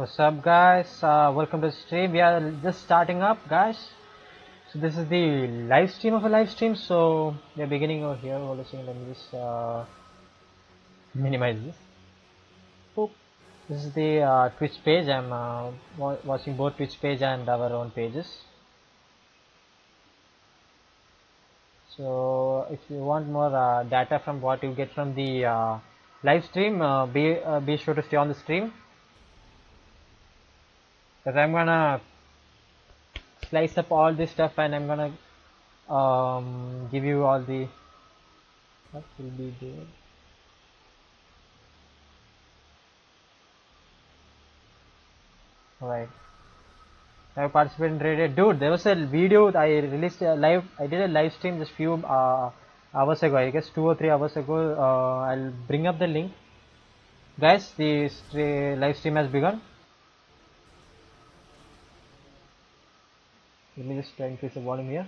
What's up, guys? Welcome to the stream. We are just starting up, guys. So this is the live stream of a live stream. So we are beginning over here. Hold on a second. Let me just minimize this. Boop. This is the Twitch page. I'm watching both Twitch page and our own pages. So if you want more data from what you get from the live stream, be sure to stay on the stream. Because I'm gonna slice up all this stuff and I'm gonna give you all the what will be there. Alright. I participate in Reddit. Dude, there was a video I released I did a live stream just few hours ago, I guess 2 or 3 hours ago. I'll bring up the link. Guys, the live stream has begun. Let me just try and increase the volume here.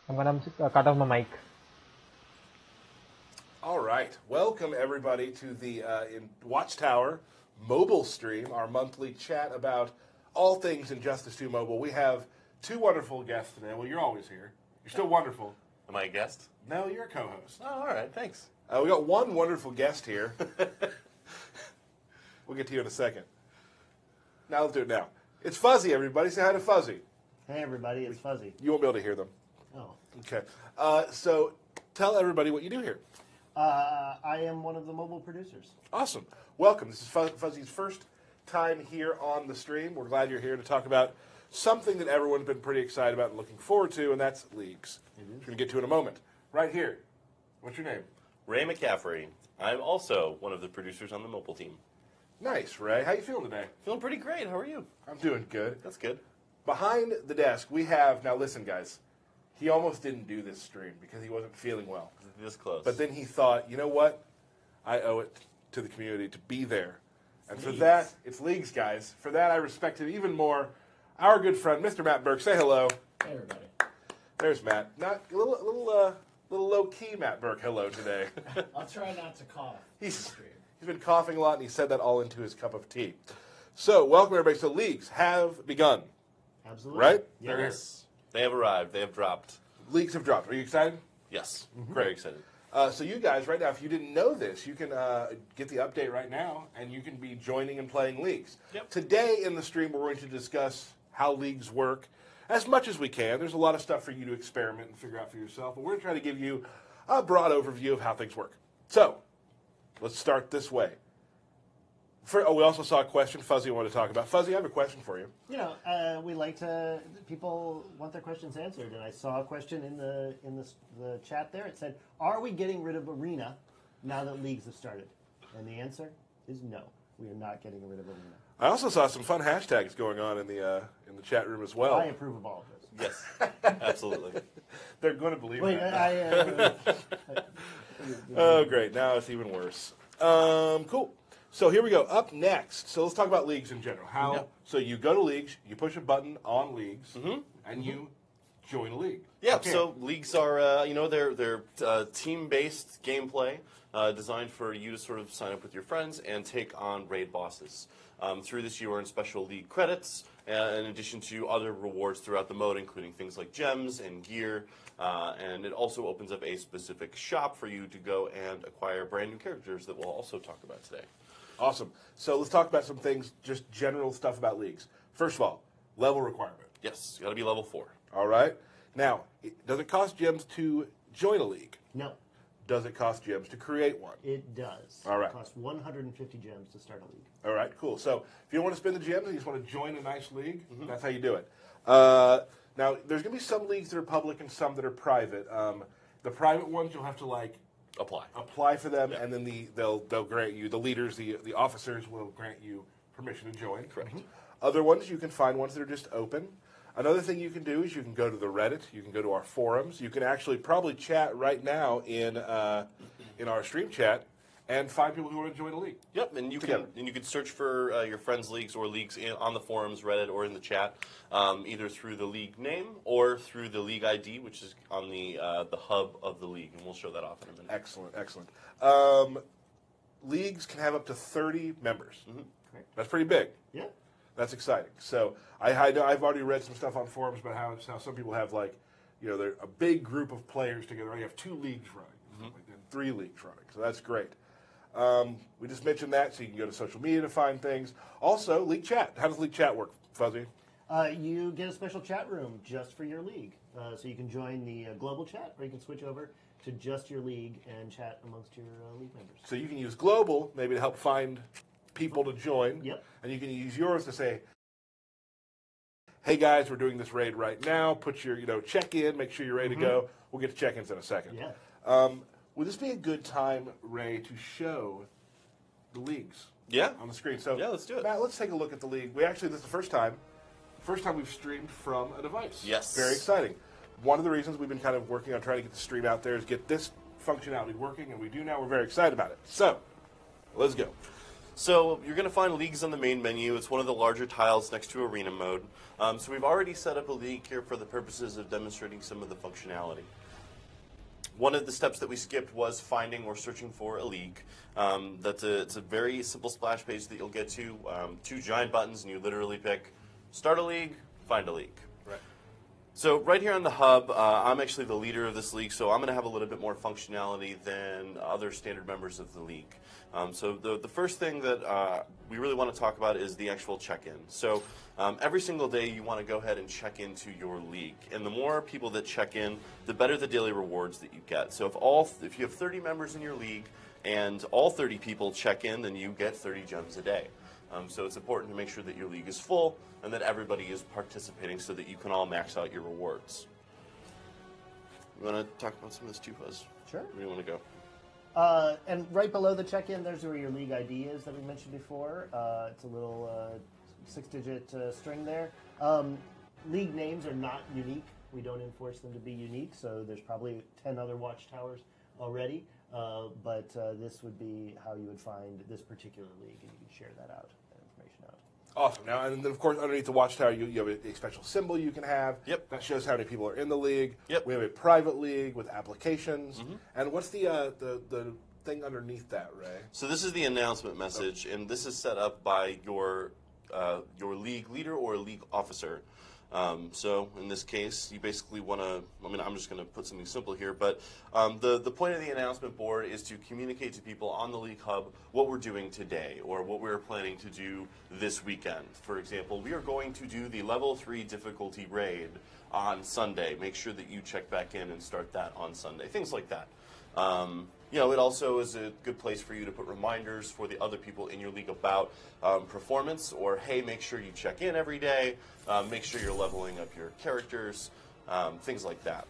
I'm gonna cut off my mic. All right, welcome everybody to the Watchtower mobile stream, our monthly chat about all things Injustice 2 Mobile. We have two wonderful guests today. Well, you're always here. You're still wonderful. Am I a guest? No, you're a co-host. Oh, all right, thanks. We got one wonderful guest here. We'll get to you in a second. Now let's do it now. It's Fuzzy, everybody. Say hi to Fuzzy. Hey, everybody, it's Fuzzy. You won't be able to hear them. Oh. Okay. So tell everybody what you do here. I am one of the mobile producers. Awesome. Welcome. This is Fuzzy's first time here on the stream. We're glad you're here to talk about something that everyone's been pretty excited about and looking forward to, and that's leagues. We're going to get to in a moment. Right here. What's your name? Ray McCaffrey. I'm also one of the producers on the mobile team. Nice, Ray. How you feeling today? Feeling pretty great. How are you? I'm doing good. That's good. Behind the desk, we have, now listen, guys, he almost didn't do this stream because he wasn't feeling well. This close. But then he thought, you know what? I owe it to the community to be there. And for that, it's leagues, guys. For that, I respect him even more. Our good friend, Mr. Matt Burke. Say hello. Hey, everybody. There's Matt. Not a little low-key Matt Burke hello today. I'll try not to cough. He's been coughing a lot, and he said that all into his cup of tea. So, welcome, everybody. So, leagues have begun. Absolutely. Right? Yes. They have arrived. They have dropped. Leagues have dropped. Are you excited? Yes. Mm-hmm. Very excited. So you guys, right now, if you didn't know this, you can get the update right now, and you can be joining and playing leagues. Yep. Today in the stream, we're going to discuss how leagues work as much as we can. There's a lot of stuff for you to experiment and figure out for yourself, but we're going to try to give you a broad overview of how things work. So, let's start this way. We also saw a question Fuzzy wanted to talk about. Fuzzy, I have a question for you. You know, we like to, people want their questions answered, and I saw a question in the chat there. It said, are we getting rid of Arena now that leagues have started? And the answer is no. We are not getting rid of Arena. I also saw some fun hashtags going on in the chat room as well. I approve of all of this. Yes. Absolutely. They're going to believe Wait, that. Oh, great. Now it's even worse. Cool. So here we go. Up next, so let's talk about leagues in general. So you go to leagues, you push a button on leagues, and you join a league. Yeah, Okay. so leagues are, they're team-based gameplay designed for you to sort of sign up with your friends and take on raid bosses. Through this, you earn special league credits, in addition to other rewards throughout the mode, including things like gems and gear. And it also opens up a specific shop for you to go and acquire brand new characters that we'll also talk about today. Awesome. So let's talk about some things, just general stuff about leagues. First of all, level requirement. Yes, you got to be level 4. All right. Now, does it cost gems to join a league? No, Does it cost gems to create one? it does. All right. It costs 150 gems to start a league. All right, cool. So if you don't want to spend the gems and you just want to join a nice league, that's how you do it. Now, there's going to be some leagues that are public and some that are private. The private ones, you'll have to, apply for them, and then they'll grant you, the leaders, the officers will grant you permission to join. Correct. Other ones, you can find ones that are just open. Another thing you can do is you can go to the Reddit, you can go to our forums, you can actually probably chat right now in our stream chat and find people who want to join a league. Yep, and you Together. can search for your friends' leagues or leagues on the forums, Reddit, or in the chat, either through the league name or through the league ID, which is on the hub of the league, and we'll show that off in a minute. Excellent, excellent. Leagues can have up to 30 members. Correct. That's pretty big. Yeah. That's exciting. So I know I've already read some stuff on forums about how some people have they're a big group of players together. You have 2 leagues running, and 3 leagues running. So that's great. We just mentioned that, so you can go to social media to find things. Also, league chat. How does league chat work, Fuzzy? You get a special chat room just for your league. So you can join the global chat, or you can switch over to just your league and chat amongst your league members. So you can use global maybe to help find people to join. Yep. And you can use yours to say, hey guys, we're doing this raid right now. Put your, check in, make sure you're ready to go. We'll get to check-ins in a second. Yeah. Would this be a good time, Ray, to show the leagues? Yeah. On the screen. So Yeah, let's do it. Matt, let's take a look at the league. This is the first time we've streamed from a device. Yes. Very exciting. One of the reasons we've been kind of working on trying to get the stream out there is get this functionality working, and we do now. We're very excited about it. So, let's go. So you're going to find leagues on the main menu. It's one of the larger tiles next to arena mode. So we've already set up a league here for the purposes of demonstrating some of the functionality. One of the steps that we skipped was finding or searching for a league. It's a very simple splash page that you'll get to. 2 giant buttons, and you literally pick start a league, find a league. Right. So right here on the hub, I'm actually the leader of this league, so I'm going to have a little bit more functionality than other standard members of the league. So the first thing that we really want to talk about is the actual check-in. So every single day you want to go ahead and check into your league. And the more people that check in, the better the daily rewards that you get. So if you have 30 members in your league and all 30 people check in, then you get 30 gems a day. So it's important to make sure that your league is full and that everybody is participating so that you can all max out your rewards. You want to talk about some of this too, Fuzz? Sure. Where do you want to go? And right below the check-in, there's where your league ID is that we mentioned before. It's a little 6-digit string there. League names are not unique. We don't enforce them to be unique, so there's probably 10 other Watchtowers already. But this would be how you would find this particular league, and you can share that information out. Awesome. Now, and then, of course, underneath the Watchtower, you have a special symbol you can have. Yep. That shows how many people are in the league. Yep. We have a private league with applications. And what's the thing underneath that, Ray? So this is the announcement message, and this is set up by your league leader or a league officer. So in this case, you basically want to, I'm just going to put something simple here, but the point of the announcement board is to communicate to people on the League Hub what we're doing today or what we're planning to do this weekend. For example, we are going to do the level 3 difficulty raid on Sunday. Make sure that you check back in and start that on Sunday. Things like that. It also is a good place for you to put reminders for the other people in your league about performance, or hey, make sure you check in every day, make sure you're leveling up your characters, things like that.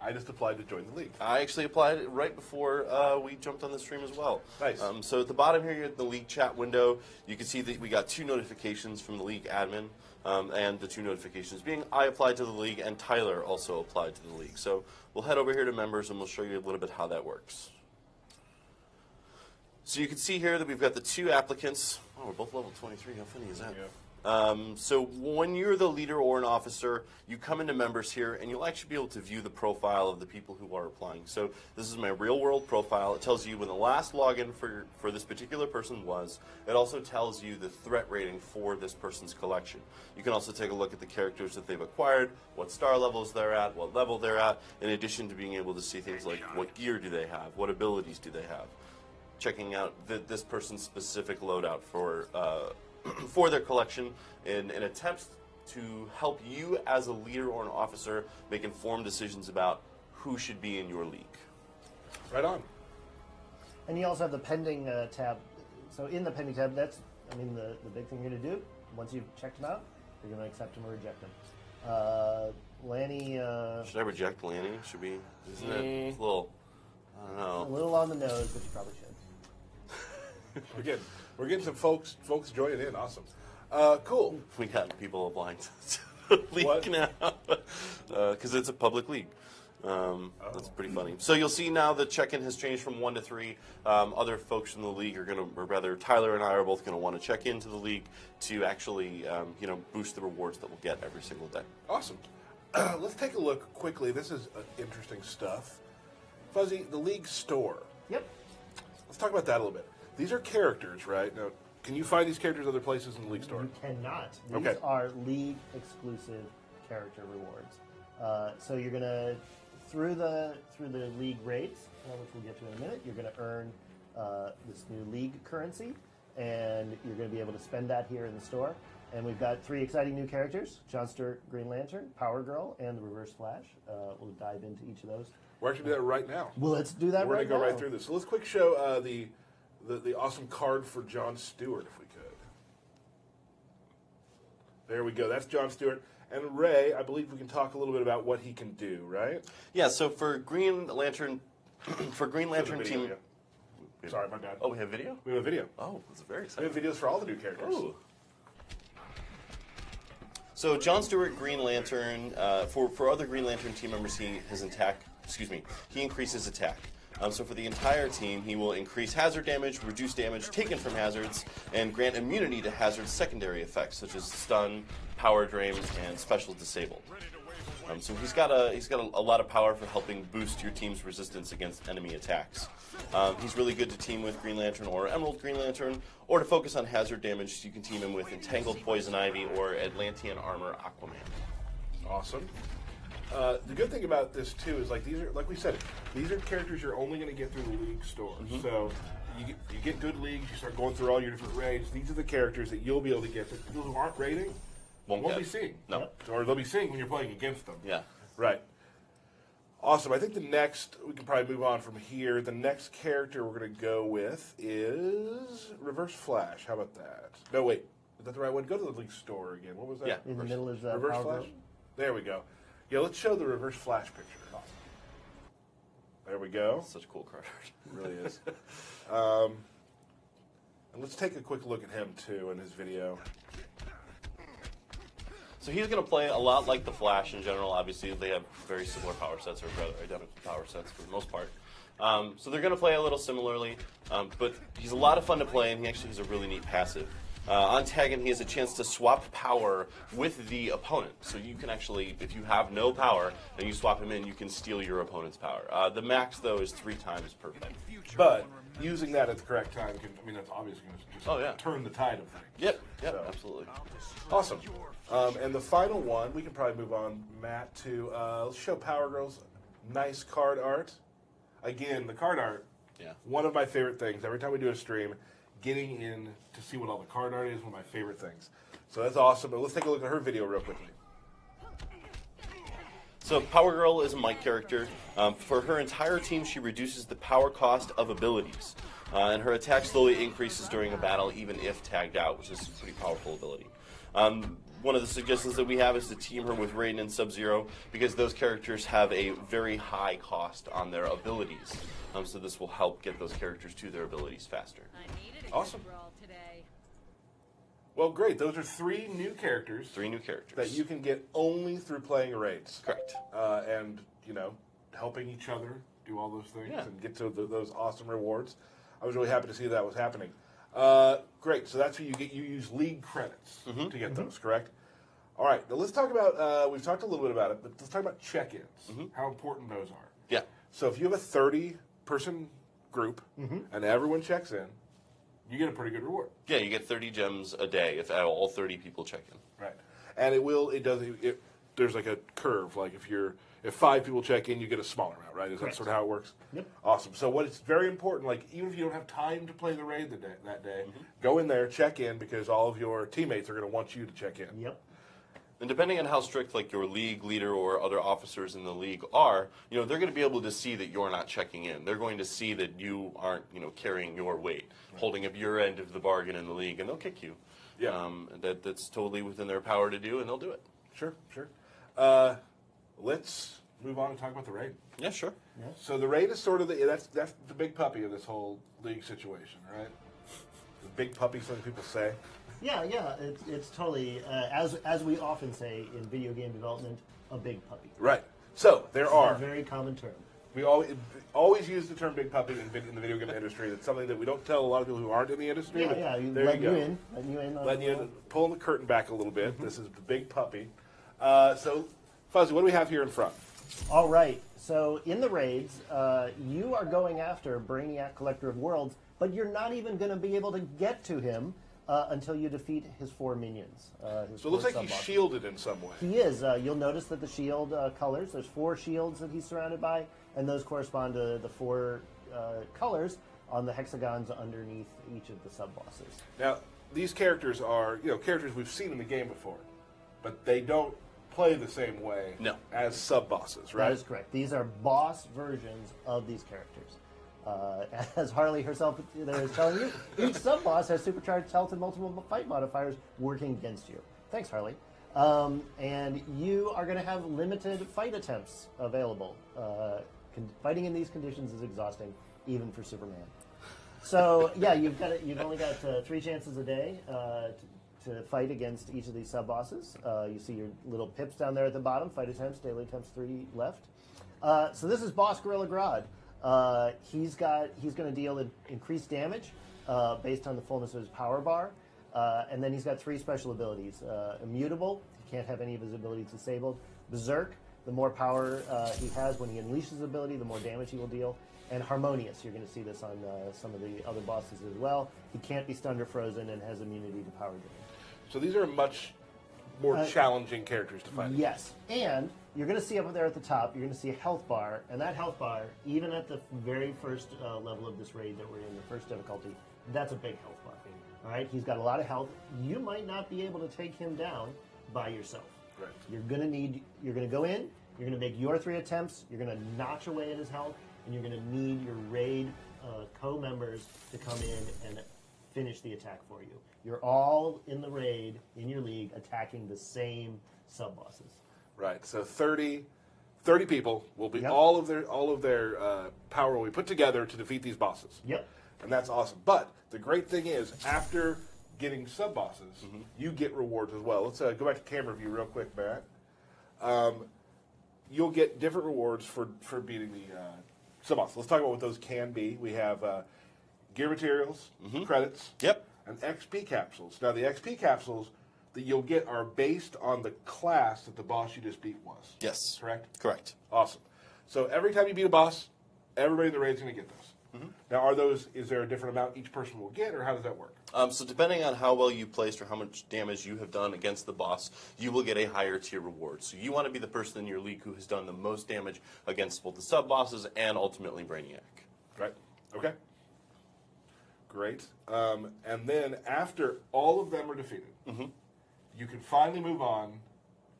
I just applied to join the league. I actually applied it right before we jumped on the stream as well. Nice. So at the bottom here, you're at the league chat window. You can see that we got 2 notifications from the league admin, and the 2 notifications being I applied to the league and Tyler also applied to the league. So we'll head over here to members and we'll show you a little bit how that works. So you can see here that we've got the 2 applicants. Oh, we're both level 23. How funny is that? Yeah. So when you're the leader or an officer, you come into members here, and you'll actually be able to view the profile of the people who are applying. So this is my real-world profile. It tells you when the last login for this particular person was. It also tells you the threat rating for this person's collection. You can also take a look at the characters that they've acquired, what star levels they're at, what level they're at, in addition to being able to see things like what gear do they have, what abilities do they have. Checking out this person's specific loadout for their collection in an attempt to help you as a leader or an officer make informed decisions about who should be in your league. Right on. And you also have the pending tab. So in the pending tab, that's, the big thing you're going to do, once you've checked them out, you're going to accept them or reject them. Lanny... Should I reject Lanny? Should we? Isn't it a little... I don't know. A little on the nose, but you probably should. We're getting some folks joining in. Awesome. Cool. We got people applying to the league now because it's a public league. That's pretty funny. So you'll see now the check-in has changed from 1 to 3. Other folks in the league are going to, or rather, Tyler and I are both going to want to check into the league to actually, boost the rewards that we'll get every single day. Awesome. Let's take a look quickly. This is interesting stuff. Fuzzy, the league store. Yep. Let's talk about that a little bit. These are characters, right? Now, can you find these characters other places in the league store? You cannot. These Okay. are league exclusive character rewards. So you're gonna through the league rates, which we'll get to in a minute. You're gonna earn this new league currency, and you're gonna be able to spend that here in the store. And we've got 3 exciting new characters: John Stewart, Green Lantern, Power Girl, and the Reverse Flash. We'll dive into each of those. We're actually doing that right now. Well, let's do that We're right going to go now. right through this. So let's quick show the awesome card for John Stewart, if we could. There we go. That's John Stewart. And Ray, I believe we can talk a little bit about what he can do, right? Yeah, so for Green Lantern, team... Yeah. Sorry, my bad. Oh, we have video? We have a video. Oh, that's very We exciting. have videos for all the new characters. Ooh. So John Stewart, Green Lantern, for other Green Lantern team members, he increases attack. So for the entire team, he will increase hazard damage, reduce damage taken from hazards, and grant immunity to hazards' secondary effects, such as stun, power drain, and special disable. So he's got a lot of power for helping boost your team's resistance against enemy attacks. He's really good to team with Green Lantern or Emerald Green Lantern, or to focus on hazard damage, you can team him with Entangled Poison Ivy or Atlantean Armor Aquaman. Awesome. The good thing about this too is these are, like we said, these are characters you're only going to get through the league store. Mm-hmm. So you get good leagues, you start going through all your different raids. These are the characters that you'll be able to get that people who aren't raiding won't get. be seeing. No. Or they'll be seeing when you're playing against them. Yeah. Right. Awesome. I think the next, we can probably move on from here. The next character we're going to go with is Reverse Flash. How about that? No, wait. Is that the right one? Go to the league store again. What was that? Yeah. In the middle is Reverse Power Flash? Girl. There we go. Yeah, let's show the Reverse Flash picture. There we go. Such a cool card art. It really is. And let's take a quick look at him, too, in his video. So he's going to play a lot like the Flash in general. Obviously, they have very similar power sets, or rather identical power sets for the most part. So they're going to play a little similarly, but he's a lot of fun to play, and he actually has a really neat passive. On tagging, he has a chance to swap power with the opponent. So you can actually, if you have no power and you swap him in, you can steal your opponent's power. The max, though, is 3 times per fight. But using that at the correct time that's obviously going to just turn the tide of things. Yep, So. absolutely. Awesome. And the final one, we can probably move on, Matt, to let's show Power Girl's nice card art. Again, the card art, one of my favorite things. Every time we do a stream, getting in to see what all the card art is, one of my favorite things. So that's awesome. But let's take a look at her video real quickly. So Power Girl is a Mike character. For her entire team, she reduces the power cost of abilities. And her attack slowly increases during a battle, even if tagged out, which is a pretty powerful ability. One of the suggestions that we have is to team her with Raiden and Sub-Zero, because those characters have a very high cost on their abilities. So this will help get those characters to their abilities faster. Awesome. Well, great. Those are 3 new characters. 3 new characters. That you can get only through playing raids. Correct. And, helping each other do all those things Yeah. and get to those awesome rewards. I was really happy to see that was happening. Great. So that's who you get. You use league credits to get those, correct? All right. Now let's talk about, we've talked a little bit about it, but let's talk about check-ins, how important those are. Yeah. So if you have a 30-person group and everyone checks in, you get a pretty good reward. Yeah, you get 30 gems a day if all 30 people check in. Right. And there's like a curve. Like if 5 people check in, you get a smaller amount, right? Is that sort of how it works? Yep. Awesome. So what it's very important, like even if you don't have time to play the raid that day, go in there, check in, because all of your teammates are going to want you to check in. Yep. And depending on how strict like your league leader or other officers in the league are, they're going to be able to see that you're not checking in. They're going to see that you aren't, carrying your weight, holding up your end of the bargain in the league, and they'll kick you. Yeah. That's totally within their power to do, and they'll do it. Sure. Let's move on and talk about the raid. Yeah, sure. Yeah. So the raid is sort of that's the big puppy of this whole league situation, right? The big puppy, some people say. Yeah. It's totally as we often say in video game development, a big puppy. Right. So there A are. very common term. We always use the term big puppy in the video game industry. That's something that we don't tell a lot of people who aren't in the industry. Yeah, but yeah. there Letting you go. you in. Letting you in. Letting you in, pulling the curtain back a little bit. This is the big puppy. So, Fuzzy, what do we have here in front? All right. So in the raids, you are going after Brainiac, Collector of Worlds, but you're not even going to be able to get to him until you defeat his 4 minions. So it looks like he's shielded in some way. He is. You'll notice that the shield colors, there's 4 shields that he's surrounded by, and those correspond to the 4 colors on the hexagons underneath each of the sub-bosses. Now, these characters are, characters we've seen in the game before, but they don't play the same way as sub-bosses, right? That is correct. These are boss versions of these characters. As Harley herself there is telling you, each sub-boss has supercharged health and multiple fight modifiers working against you. Thanks, Harley. And you are going to have limited fight attempts available. Fighting in these conditions is exhausting, even for Superman. So, yeah, you've only got 3 chances a day to fight against each of these sub-bosses. You see your little pips down there at the bottom, fight attempts, daily attempts 3 left. So this is Boss Gorilla Grodd. He's going to deal increased damage based on the fullness of his power bar. And then he's got 3 special abilities. Immutable, he can't have any of his abilities disabled. Berserk, the more power he has when he unleashes his ability, the more damage he will deal. And Harmonious, you're going to see this on some of the other bosses as well. He can't be stunned or frozen and has immunity to power drain. So these are much more challenging characters to fight. Yes, and you're going to see up there at the top, you're going to see a health bar, and that health bar, even at the very first level of this raid that we're in, the first difficulty, that's a big health bar. All right, he's got a lot of health. You might not be able to take him down by yourself. Right. You're going to go in, you're going to make your 3 attempts, you're going to notch away at his health, and you're going to need your raid co-members to come in and finish the attack for you. You're all in the raid, in your league, attacking the same sub-bosses. Right. So 30 people will be all of their power will be put together to defeat these bosses. Yep. And that's awesome. But the great thing is, after getting sub-bosses, you get rewards as well. Let's go back to camera view real quick, Matt. You'll get different rewards for beating the sub-bosses. Let's talk about what those can be. We have gear materials, credits, and XP capsules. Now, the XP capsules that you'll get are based on the class that the boss you just beat was. Yes. Correct? Correct. Awesome. So every time you beat a boss, everybody in the raid's going to get those. Now, is there a different amount each person will get, or how does that work? So depending on how well you placed or how much damage you have done against the boss, you will get a higher tier reward. So you want to be the person in your league who has done the most damage against both the sub-bosses and ultimately Brainiac. Right. Okay. Great. And then after all of them are defeated, you can finally move on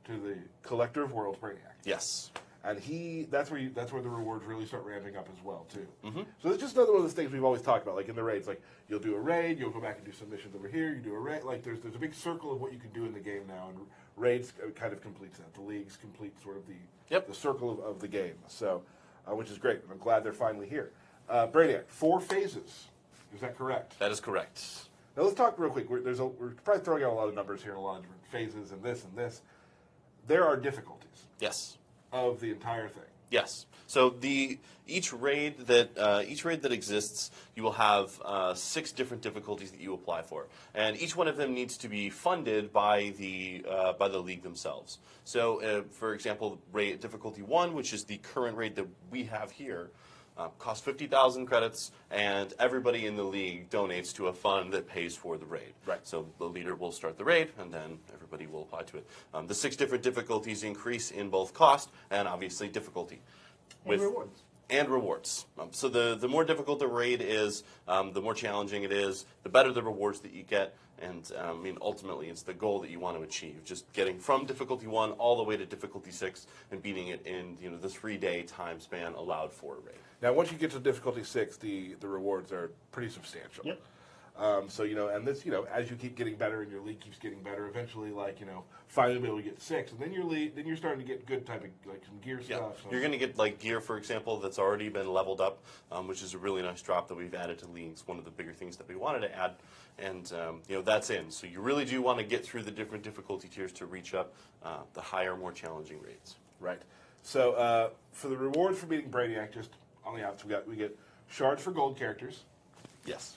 to the Collector of Worlds, Brainiac. Yes. And that's where the rewards really start ramping up as well too. So it's just another one of those things we've always talked about, like in the raids. Like you'll do a raid, you'll go back and do some missions over here. You do a raid. Like there's a big circle of what you can do in the game now, and raids kind of completes that. The leagues complete sort of the circle of the game. So, which is great. And I'm glad they're finally here. Brainiac, 4 phases. Is that correct? That is correct. Now let's talk real quick. We're probably throwing out a lot of numbers here, a lot of different phases, and this and this. There are difficulties. Yes. Of the entire thing. Yes. So each raid that exists, you will have 6 different difficulties that you apply for, and each one of them needs to be funded by the league themselves. So, for example, raid difficulty 1, which is the current raid that we have here, costs 50,000 credits, and everybody in the league donates to a fund that pays for the raid. Right. So the leader will start the raid, and then everybody will apply to it. The 6 different difficulties increase in both cost and obviously difficulty. And rewards. And rewards. So the more difficult the raid is, the more challenging it is, the better the rewards that you get. And ultimately, it's the goal that you want to achieve. Just getting from difficulty 1 all the way to difficulty 6 and beating it in the 3-day time span allowed for a raid. Now, once you get to difficulty 6, the rewards are pretty substantial. Yep. So, and this, as you keep getting better and your league keeps getting better, eventually, finally be able to get 6, and then you're starting to get good type of, some gear stuff. So. You're going to get, gear, for example, that's already been leveled up, which is a really nice drop that we've added to leagues, one of the bigger things that we wanted to add, and, that's in. So you really do want to get through the different difficulty tiers to reach up the higher, more challenging raids. Right. So for the rewards for beating Brainiac, just on the outs, we get shards for gold characters. Yes.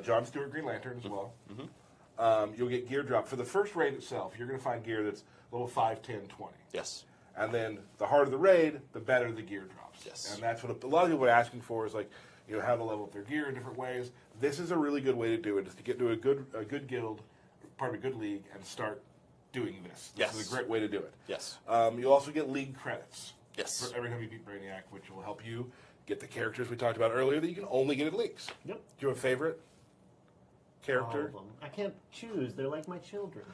John Stewart Green Lantern as well. Mm-hmm. You'll get gear drop. For the first raid itself, you're going to find gear that's level 5, 10, 20. Yes. And then the harder the raid, the better the gear drops. Yes. And that's what a lot of people are asking for is like, how to level up their gear in different ways. This is a really good way to do it, is to get to a good guild, part of a good league, and start doing this. Yes. This is a great way to do it. Yes. You'll also get league credits. Yes. For every time you beat Brainiac, which will help you get the characters we talked about earlier that you can only get in leagues. Yep. Do you have a favorite character? All of them. I can't choose. They're like my children.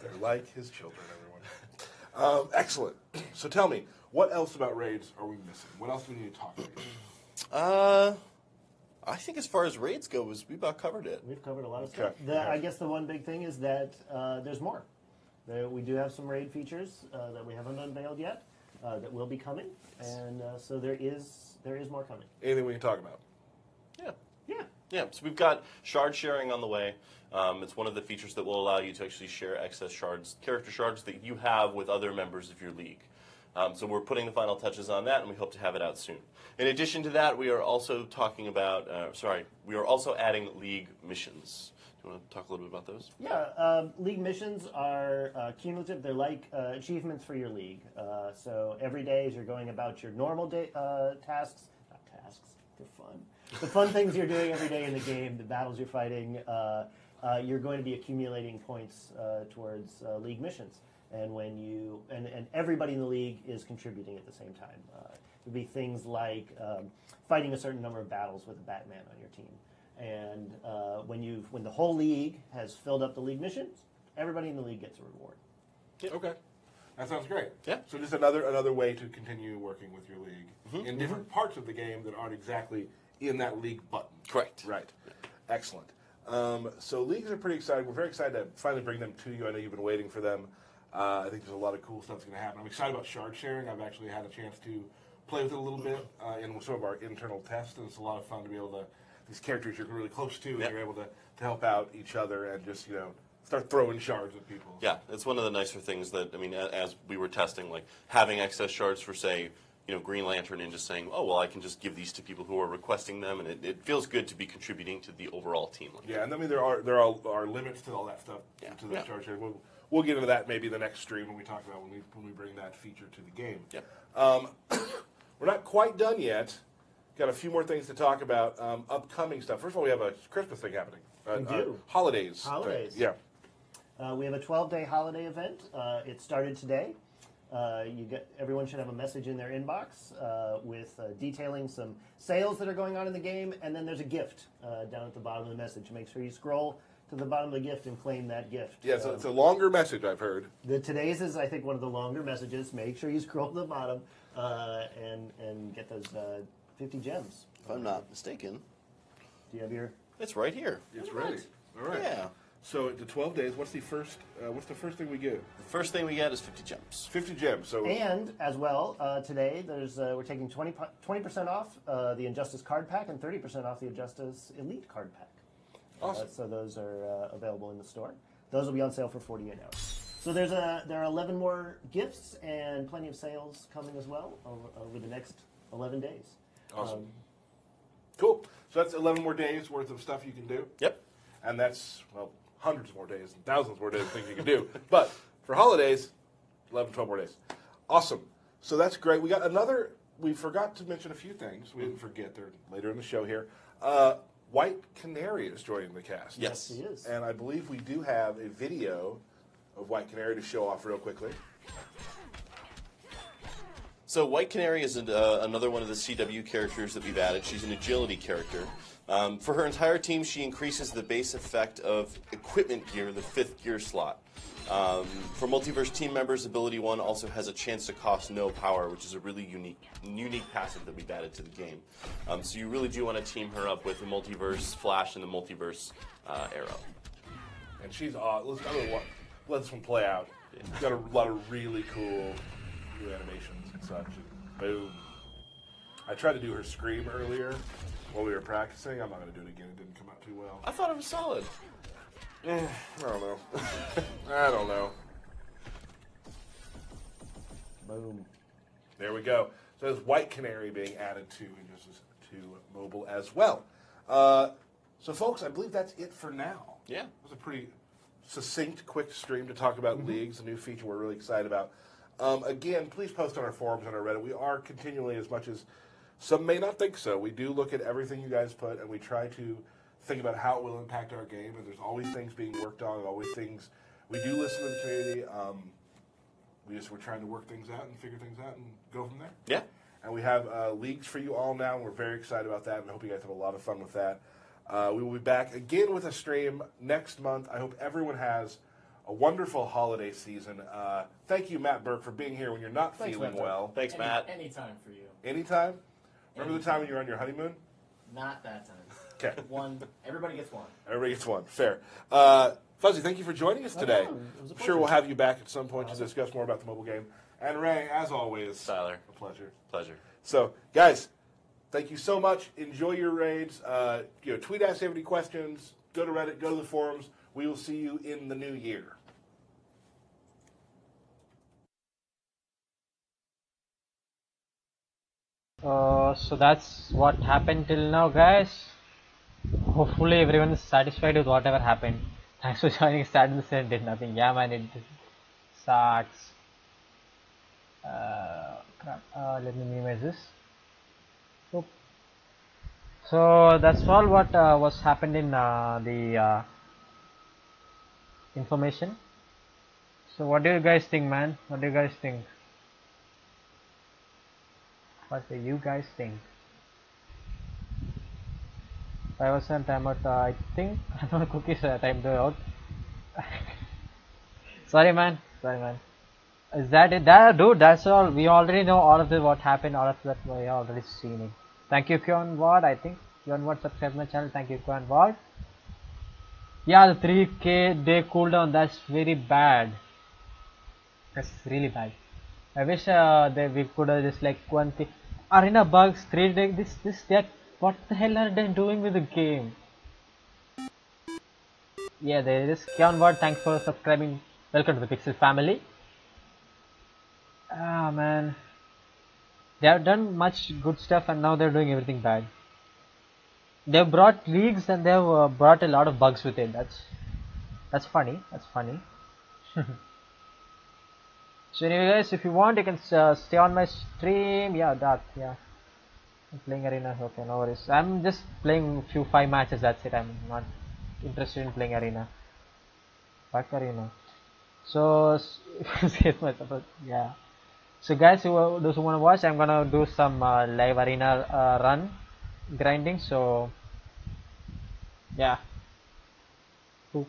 They're like his children, everyone. Excellent. So tell me, what else about raids are we missing? What else do we need to talk about? I think as far as raids go, we about covered it. We've covered a lot of stuff. Okay. I guess the one big thing is that there's more. We do have some raid features that we haven't unveiled yet that will be coming, and so there is more coming. Anything we can talk about? Yeah. Yeah. Yeah, so we've got shard sharing on the way. It's one of the features that will allow you to actually share excess shards, character shards that you have with other members of your league. So we're putting the final touches on that, and we hope to have it out soon. In addition to that, we are also talking about, we are also adding league missions. Do you want to talk a little bit about those? Yeah, league missions are cumulative. They're like achievements for your league. So every day as you're going about your normal day tasks, not tasks, they're fun. The fun things you're doing every day in the game, the battles you're fighting, you're going to be accumulating points towards league missions. And when and everybody in the league is contributing at the same time. It would be things like fighting a certain number of battles with a Batman on your team. And when the whole league has filled up the league missions, everybody in the league gets a reward. Yep. Okay. That sounds great. Yeah. So just another way to continue working with your league in different parts of the game that aren't exactly in that league button. Correct. Right. Excellent. So leagues are pretty exciting. We're very excited to finally bring them to you. I know you've been waiting for them. I think there's a lot of cool stuff that's going to happen. I'm excited about shard sharing. I've actually had a chance to play with it a little bit in some of our internal tests, and it's a lot of fun to be able to, these characters you're really close to, and you're able to help out each other and just, start throwing shards at people. Yeah, it's one of the nicer things that, as we were testing, like having excess shards for, say, Green Lantern, and just saying, oh, well, I can just give these to people who are requesting them, and it feels good to be contributing to the overall team. Like yeah, and there are limits to all that stuff, to the shard sharing. We'll get into that maybe the next stream when we talk about when we bring that feature to the game. Yep. We're not quite done yet. Got a few more things to talk about. Upcoming stuff. First of all, we have a Christmas thing happening. We do. Holidays. Holidays. Yeah. We have a 12-day holiday event. It started today. Everyone should have a message in their inbox with detailing some sales that are going on in the game, and then there's a gift down at the bottom of the message. Make sure you scroll to the bottom of the gift and claim that gift. Yeah, so it's a longer message, I've heard. Today's is, I think, one of the longer messages. Make sure you scroll to the bottom and get those 50 gems. if I'm not mistaken. Do you have your... It's right here. It's ready. All right. Yeah. So the 12 days. What's the first thing we get? The first thing we get is 50 gems. 50 gems. So And as well, today we're taking 20% off the Injustice card pack and 30% off the Injustice Elite card pack. Awesome. So those are available in the store. Those will be on sale for 48 hours. So there are 11 more gifts and plenty of sales coming as well over the next 11 days. Awesome. Cool. So that's 11 more days worth of stuff you can do. Yep. And that's, well, hundreds more days and thousands more days of things you can do. But for holidays, 11, 12 more days. Awesome. So that's great. We forgot to mention a few things. We didn't forget. They're later in the show here. White Canary is joining the cast. Yes. He is. And I believe we do have a video of White Canary to show off real quickly. So White Canary is another one of the CW characters that we've added. She's an agility character. For her entire team, she increases the base effect of equipment gear, the 5th gear slot. For Multiverse team members, Ability 1 also has a chance to cost no power, which is a really unique passive that we've added to the game. So you really do want to team her up with the Multiverse Flash and the Multiverse Arrow. And she's awesome. Let this one play out. Yeah. She's got a lot of really cool new animations and such. Boom. I tried to do her scream earlier while we were practicing. I'm not going to do it again. It didn't come out too well. I thought it was solid. I don't know. I don't know. Boom. There we go. So there's White Canary being added to mobile as well. So folks, I believe that's it for now. Yeah. It was a pretty succinct, quick stream to talk about leagues, a new feature we're really excited about. Again, please post on our forums and our Reddit. We are continually, as much as some may not think so, we do look at everything you guys put, and we try to think about how it will impact our game. And there's always things being worked on, always things. We do listen to the community. We're trying to work things out and figure things out and go from there. Yeah. And we have leagues for you all now, and we're very excited about that, and I hope you guys have a lot of fun with that. We will be back again with a stream next month. I hope everyone has a wonderful holiday season. Thank you, Matt Burke, for being here when you're not feeling well. Thanks, Matt. Anytime for you. Anytime? Remember the time when you were on your honeymoon? Not that time. Okay. One. Everybody gets one. Everybody gets one. Fair. Fuzzy, thank you for joining us today. It was a I'm sure we'll pleasure. have you back at some point to discuss more about the mobile game. And Ray, as always, Tyler. a pleasure. Pleasure. So, guys, thank you so much. Enjoy your raids. Tweet us if you have any questions. Go to Reddit. Go to the forums. We will see you in the new year. So that's what happened till now, guys. Hopefully everyone is satisfied with whatever happened. Thanks for joining. Started this and did nothing. Yeah, man, it sucks. Crap. Let me minimize this. So that's all what was happened in the information. So what do you guys think, man? What do you guys think? What do you guys think? 5% timeout. I think I don't know cookies timed out. Sorry, man. Is that it? Dude, that's all. We already know all of the what happened. All of that we have already seen it. Thank you, Kyon Ward. I think Kyon Ward subscribed my channel. Thank you, Kyon Ward. Yeah, the 3K day cooldown. That's very bad. That's really bad. I wish we could have just like one thing. Arena bugs, 3 day. That. What the hell are they doing with the game? Yeah, there is Kyon Ward. Thanks for subscribing. Welcome to the Pixel family. Ah, man. They have done much good stuff and now they're doing everything bad. They've brought leagues and they've brought a lot of bugs with it. That's funny. That's funny. So anyway, guys, if you want, you can stay on my stream. Yeah. I'm playing arena. Okay, no worries. I'm just playing few 5 matches. That's it. I'm not interested in playing arena. Fuck arena. So yeah. So guys, those who want to watch, I'm gonna do some live arena run grinding. So yeah. Cool.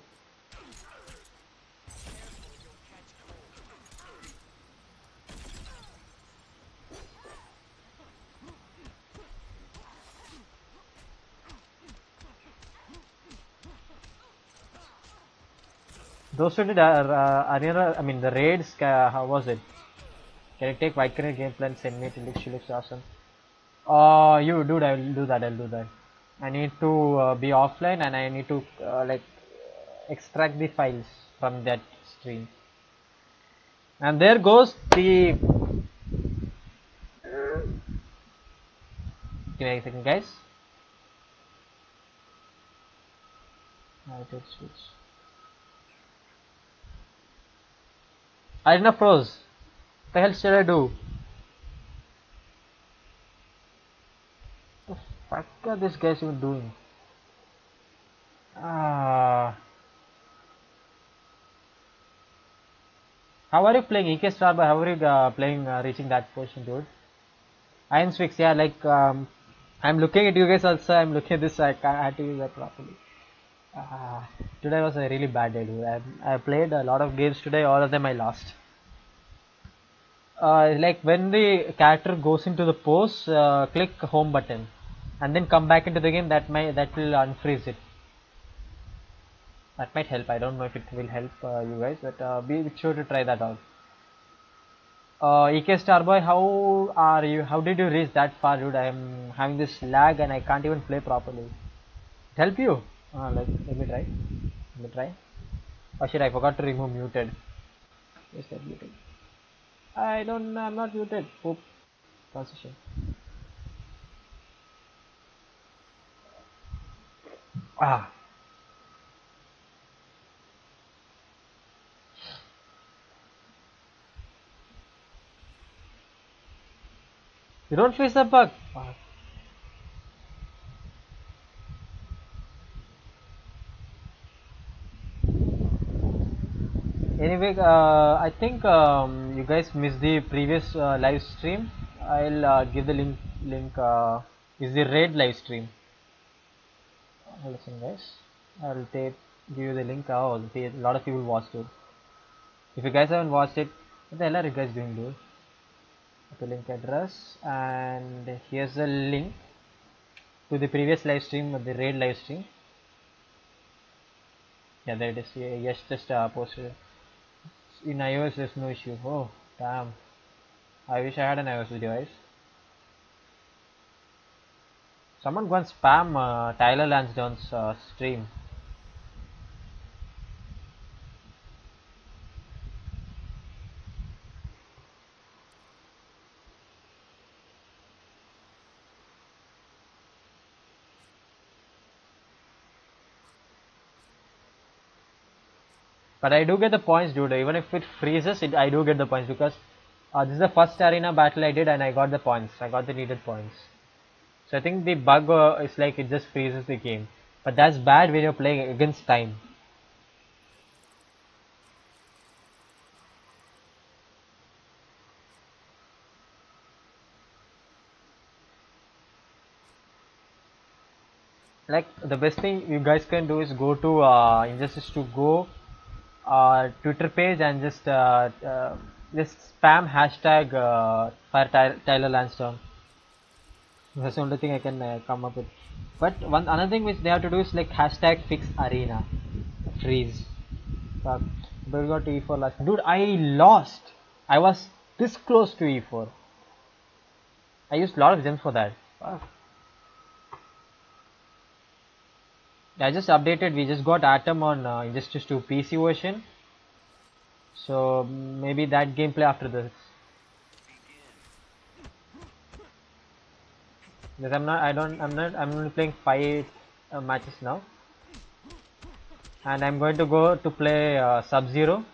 Those who did arena, I mean the raids, how was it? Can you take White Canary gameplay and send me to link? She looks awesome. You dude, I will do that. I'll do that. I need to be offline and I need to extract the files from that stream. And there goes the. Give me a second, guys. Right, switch. Arena froze. What the hell should I do? What the fuck are these guys even doing? How are you playing EK Star? How are you playing reaching that position, dude? Iron Swix, yeah, like I'm looking at you guys also. I'm looking at this. I had to use that properly. Today was a really bad day, dude. I played a lot of games today. All of them I lost. Like when the character goes into the pose, click home button, and then come back into the game. That will unfreeze it. That might help. I don't know if it will help you guys, but be sure to try that out. EK Starboy, how are you? How did you reach that far, dude? I am having this lag and I can't even play properly. It help you? Let me try. Oh shit! I forgot to remove muted. Yes, that muted. I'm not muted. Oop. Position. Ah. You don't face the bug. Ah. Anyway, I think you guys missed the previous live stream. I'll give the link is the raid live stream. Listen, guys. I'll give you the link. Oh, a lot of people watched it. If you guys haven't watched it, what the hell are you guys doing, dude? The link address, and here's the link to the previous live stream, the raid live stream. Yeah, there it is. Yes, just posted it. In iOS, there's no issue. Oh, damn. I wish I had an iOS device. Someone go and spam Tyler Lansdowne's stream. But I do get the points, dude. Even if it freezes, I do get the points because this is the first arena battle I did and I got the points. I got the needed points. So I think the bug is like it just freezes the game. But that's bad when you're playing against time. Like the best thing you guys can do is go to Injustice to Go Twitter page and just spam hashtag Tyler Lansdowne. That's the only thing I can come up with. But another thing which they have to do is like hashtag fix arena freeze. Fuck. But we got to E4 last. Dude, I lost. I was this close to E4. I used a lot of gems for that. Fuck. I just updated. We just got Atom on Injustice 2 PC version. So maybe that gameplay after this. Because I'm only playing 5 matches now. And I'm going to go to play Sub-Zero.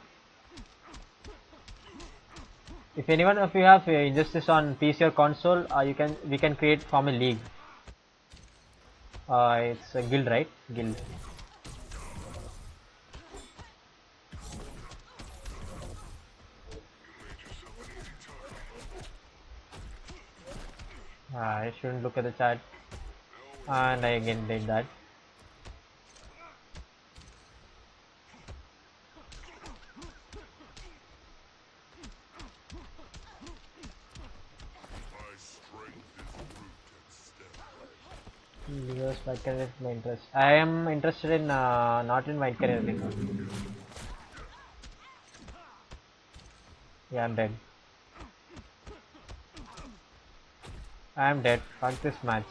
If anyone of you have Injustice on PC or console, we can form a league. It's a guild, right? Guild. I shouldn't look at the chat. And I again did that. Because white career is my interest. I am interested in not in white career anymore. Yeah, I'm dead. I am dead. Fuck this match.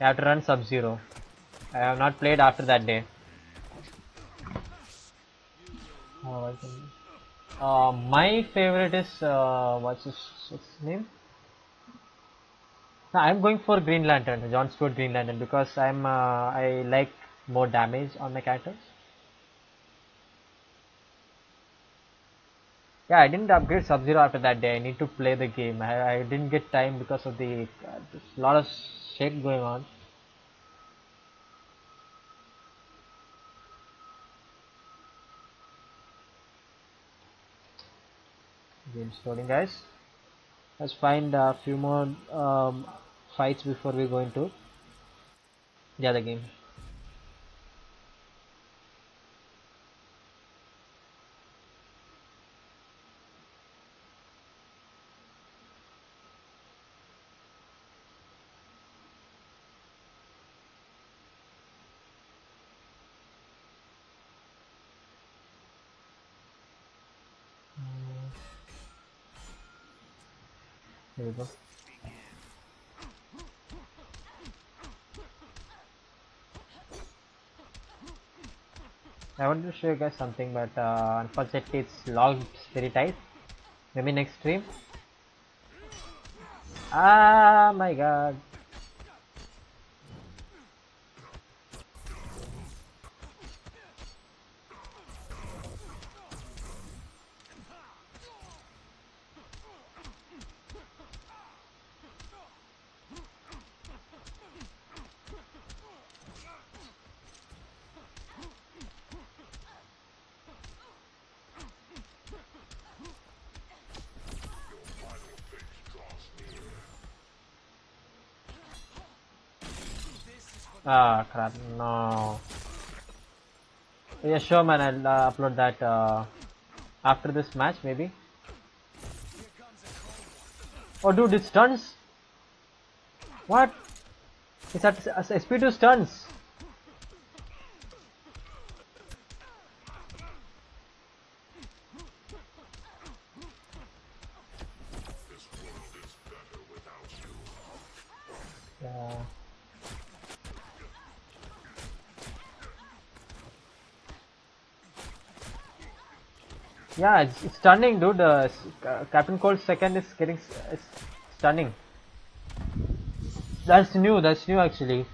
I have to run Sub-Zero. I have not played after that day. My favorite is what's his name? No, I'm going for Green Lantern, John Stewart Green Lantern, because I like more damage on my characters. Yeah, I didn't upgrade Sub-Zero after that day. I need to play the game. I didn't get time because of the there's a lot of shit going on. Game's loading, guys. Let's find a few more fights before we go into the other game. Here we go. I want to show you guys something, but unfortunately it's logged very tight. Maybe next stream. Ah, my God. Ah, crap. No. Yeah, sure, man. I'll upload that after this match, maybe. Oh, dude, it stuns. What? It's at SP2 stuns. Yeah. Yeah, it's stunning, dude. Captain Cold's second is getting stunning. That's new. That's new, actually.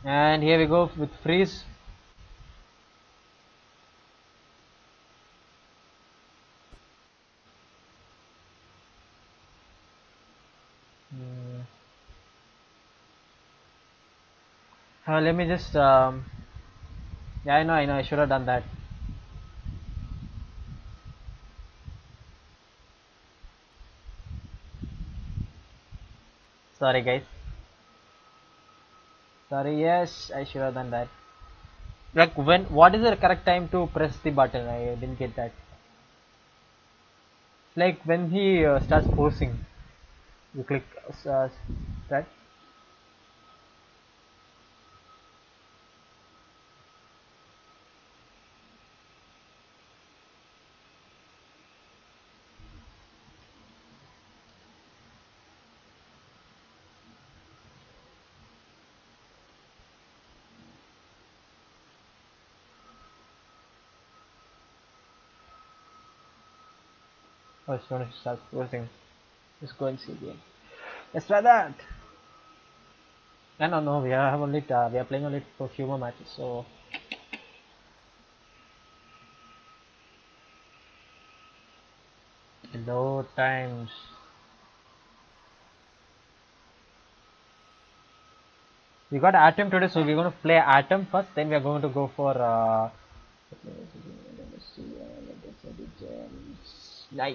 And here we go with freeze. Let me just. Yeah, I know. I should have done that. Sorry, guys. Sorry. Yes, I should have done that. Like when? What is the correct time to press the button? I didn't get that. Like when he starts forcing, you click that. Oh, it's going to start forcing. Just go and see again. Let's try that. No, we have only we are playing only for few more matches, so low times. We got Atom today, so we're going to play Atom first. Then we are going to go for nice.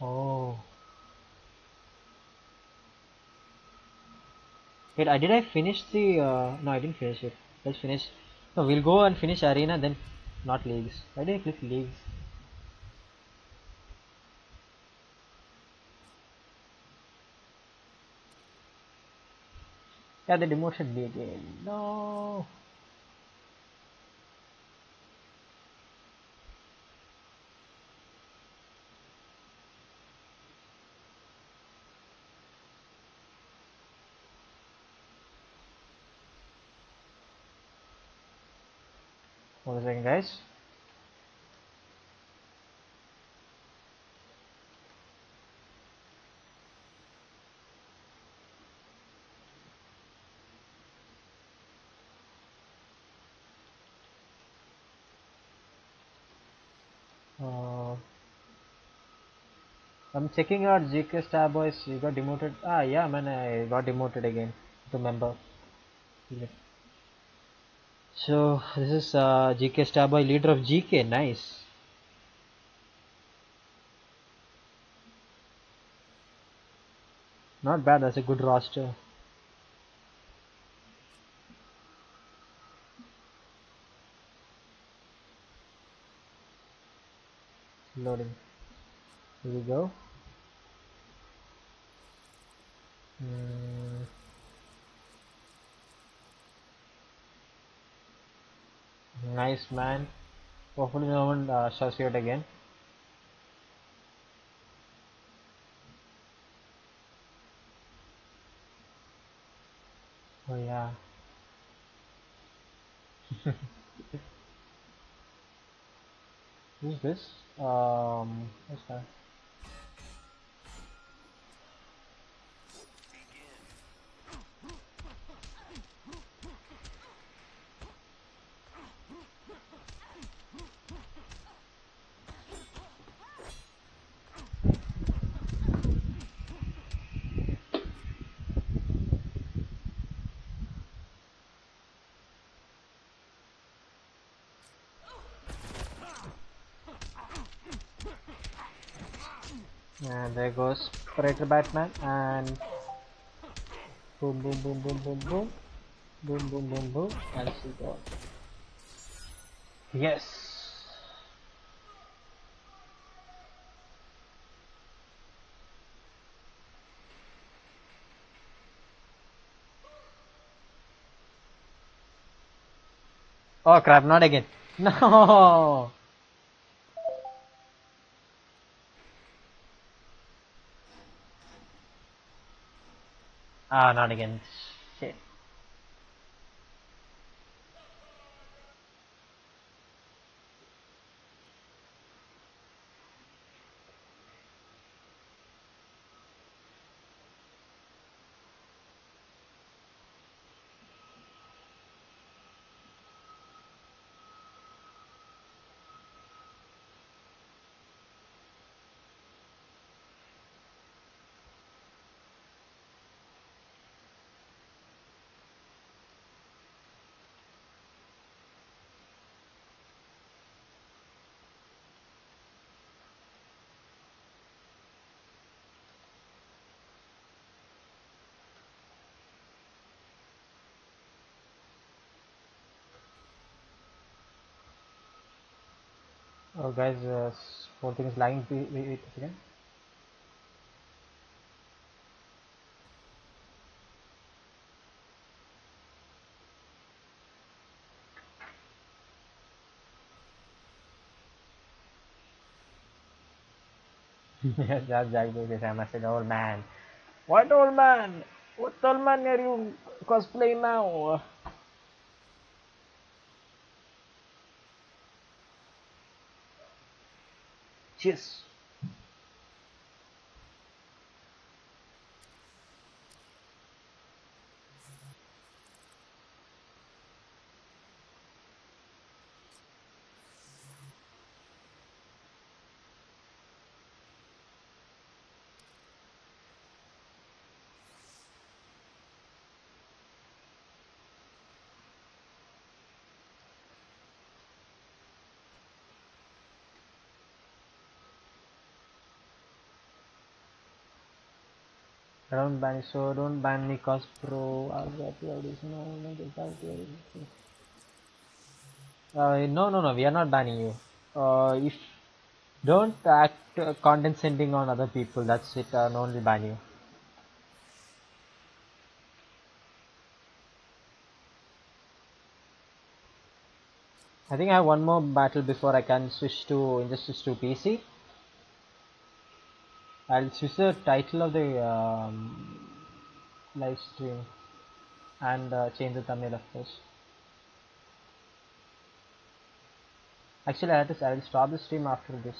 Oh, wait, did I finish the? No, I didn't finish it. Let's finish. No, we'll go and finish arena, then not leagues. Why did I click leagues? Yeah, they demoted me again. No. Hold a second, guys. Uh, I'm checking out GK Star Boys. You got demoted. Ah, yeah, man, I got demoted again to member. So this is GK Star Boy, leader of GK. Nice. Not bad. That's a good roster. Loading. Here we go. Nice, man. Hopefully no one shots you out again. Oh yeah. Who's this? What's that? And there goes Predator Batman and boom boom boom boom boom boom boom boom boom boom and she gone. Yes. Oh crap, not again. No. Ah, not again. Shit. Oh guys, whole thing is lying. Wait a second. Yes, that's exactly the same. I said, old man. What old man? What old man are you cosplay now? Cheers. Don't ban me, so don't ban me, cause bro, I'll get you no, we are not banning you. If don't act condescending on other people, that's it, and only ban you. I think I have one more battle before I can switch to Injustice 2 PC. I'll switch the title of the live stream and change the thumbnail, of course. Actually, I will stop the stream after this.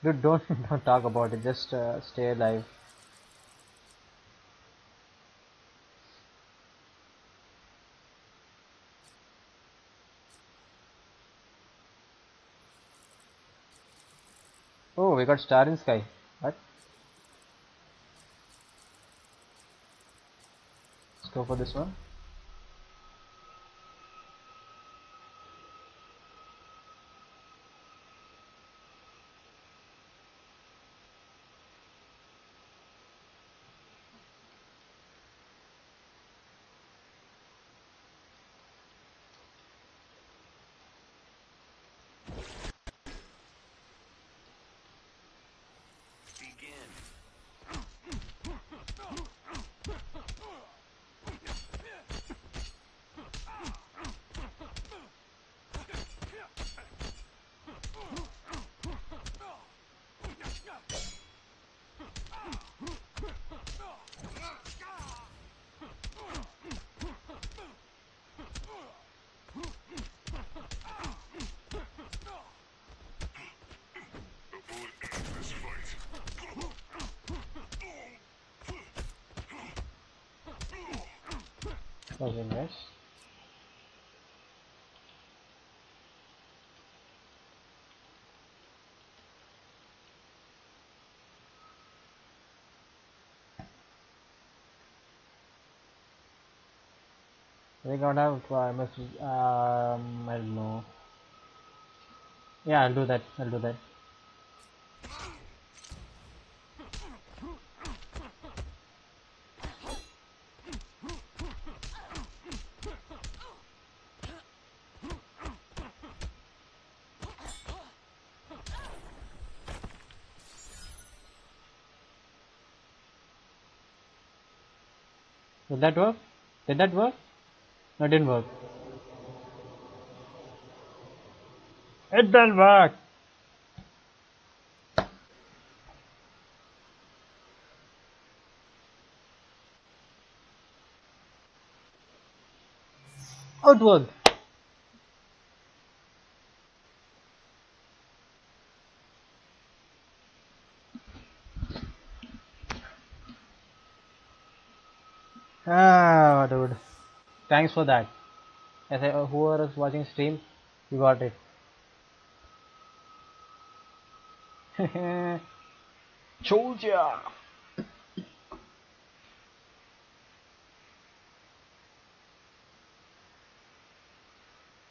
Dude, don't talk about it. Just stay alive. Oh, we got Star in Sky. What? Let's go for this one. Okay, nice. I think I have I must I don't know. Yeah, I'll do that. I'll do that. Did that work? Did that work? No, it didn't work. It didn't work. Oh, it worked. Ah, dude. Thanks for that. I say, whoever is watching stream, you got it. Told ya.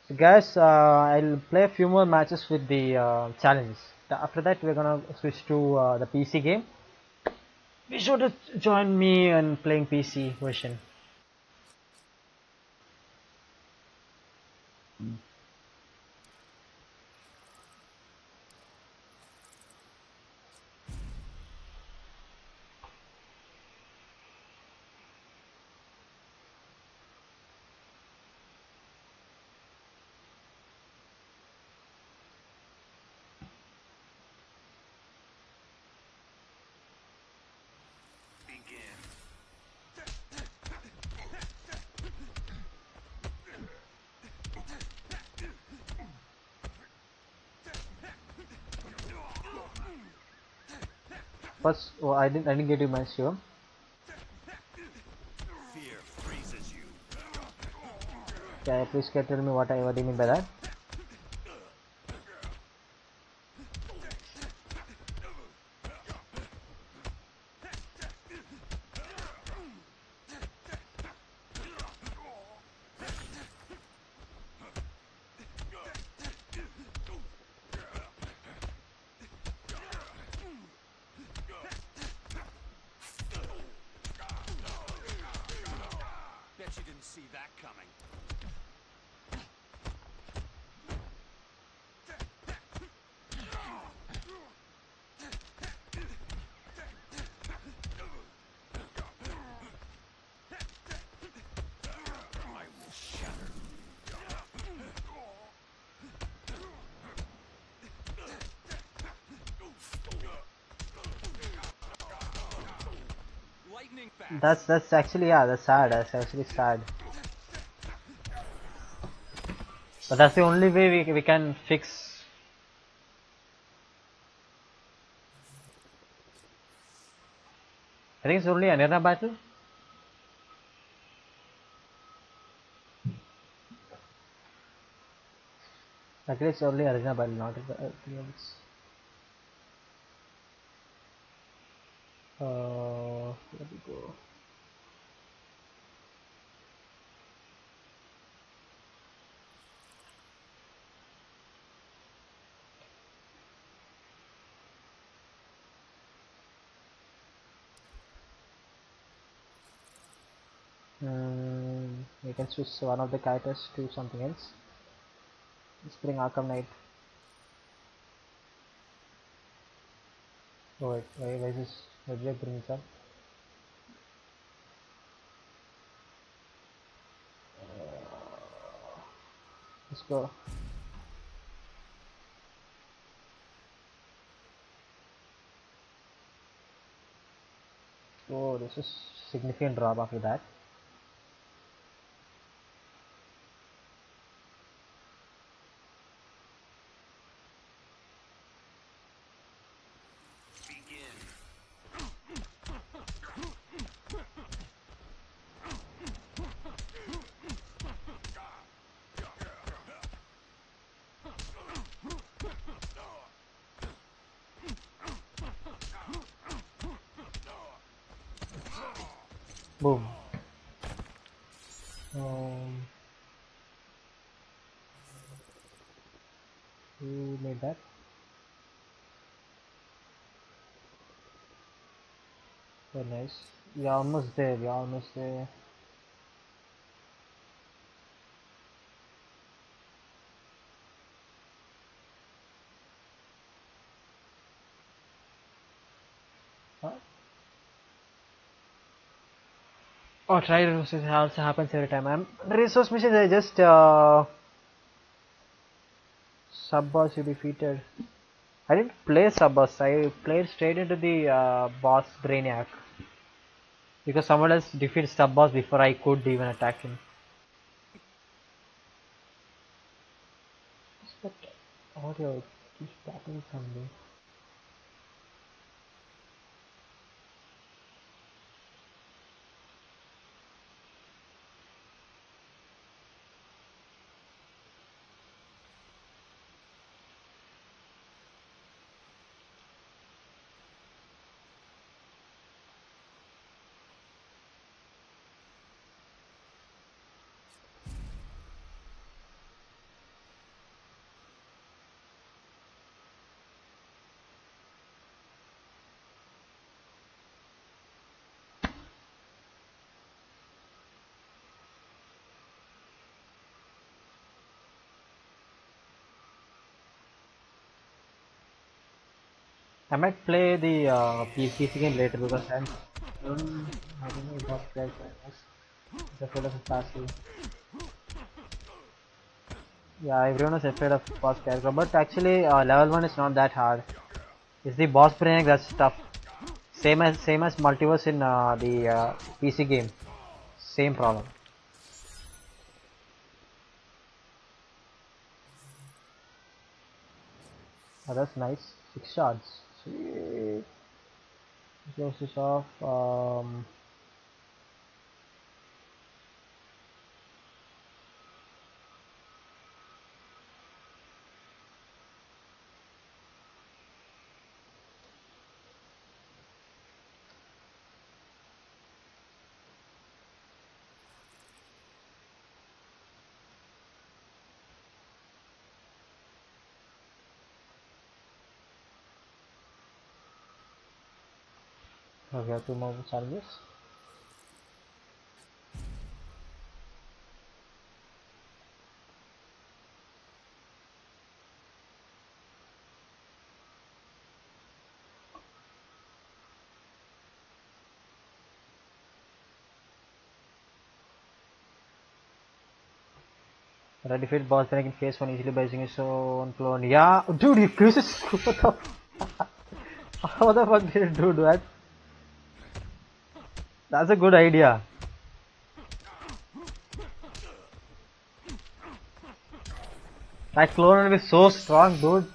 So guys, I'll play a few more matches with the challenges. After that, we're gonna switch to the PC game. Be sure to join me in playing PC version. First, oh, I didn't get you, my Shivam. Okay, please can tell me what do you mean by that? Bet you didn't see that coming. I will shatter. Lightning fast. That's actually, yeah, that's sad. That's actually sad. But that's the only way we can fix. I think it's only an arena battle. Actually, it's only arena battle, not anything else. Let me go. We can switch one of the characters to something else. Let's bring Arkham Knight. Oh wait, why is this? Why did I bring this up? Let's go. Oh, this is significant drop after that. Boom. Um, who made that? Very nice. We are almost there. We are almost there. Huh? Oh, try resources also happens every time. Resource missions. I just sub boss you defeated. I didn't play sub boss. I played straight into the boss Brainiac because someone else defeated sub boss before I could even attack him. What's that audio? Keeps tapping something. I might play the PC game later because I don't know what character I was. It's afraid of a passive. Yeah, everyone is afraid of boss character, but actually level 1 is not that hard. It's the boss Brainiac that's tough. Same as multiverse in the PC game. Same problem. Oh, that's nice. 6 shards. Sweet. Close this off. We have 2 more challenges. But I defeat boss Brainiac in phase 1 easily by using his own clone. Yeah, dude, you uses what the how the fuck did you do that? That's a good idea. That clone will be so strong, dude.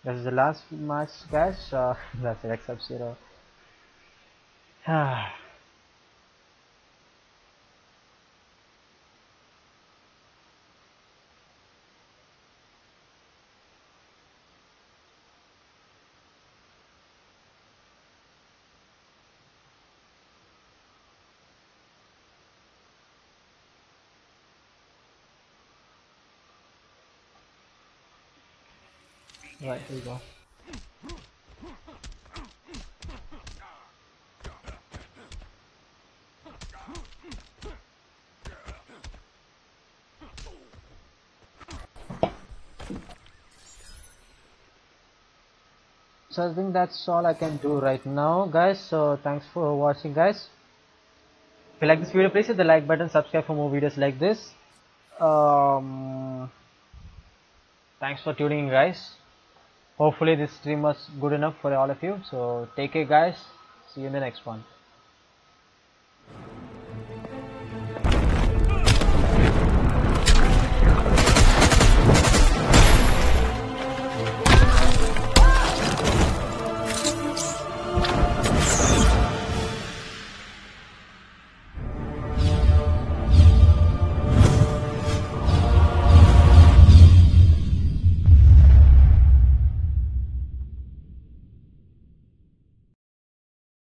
This is the last match, guys. That's it, except 0. Right, here we go. So I think that's all I can do right now, guys. So thanks for watching, guys. If you like this video, please hit the like button, subscribe for more videos like this. Thanks for tuning in, guys. Hopefully this stream was good enough for all of you. So take care, guys. See you in the next one.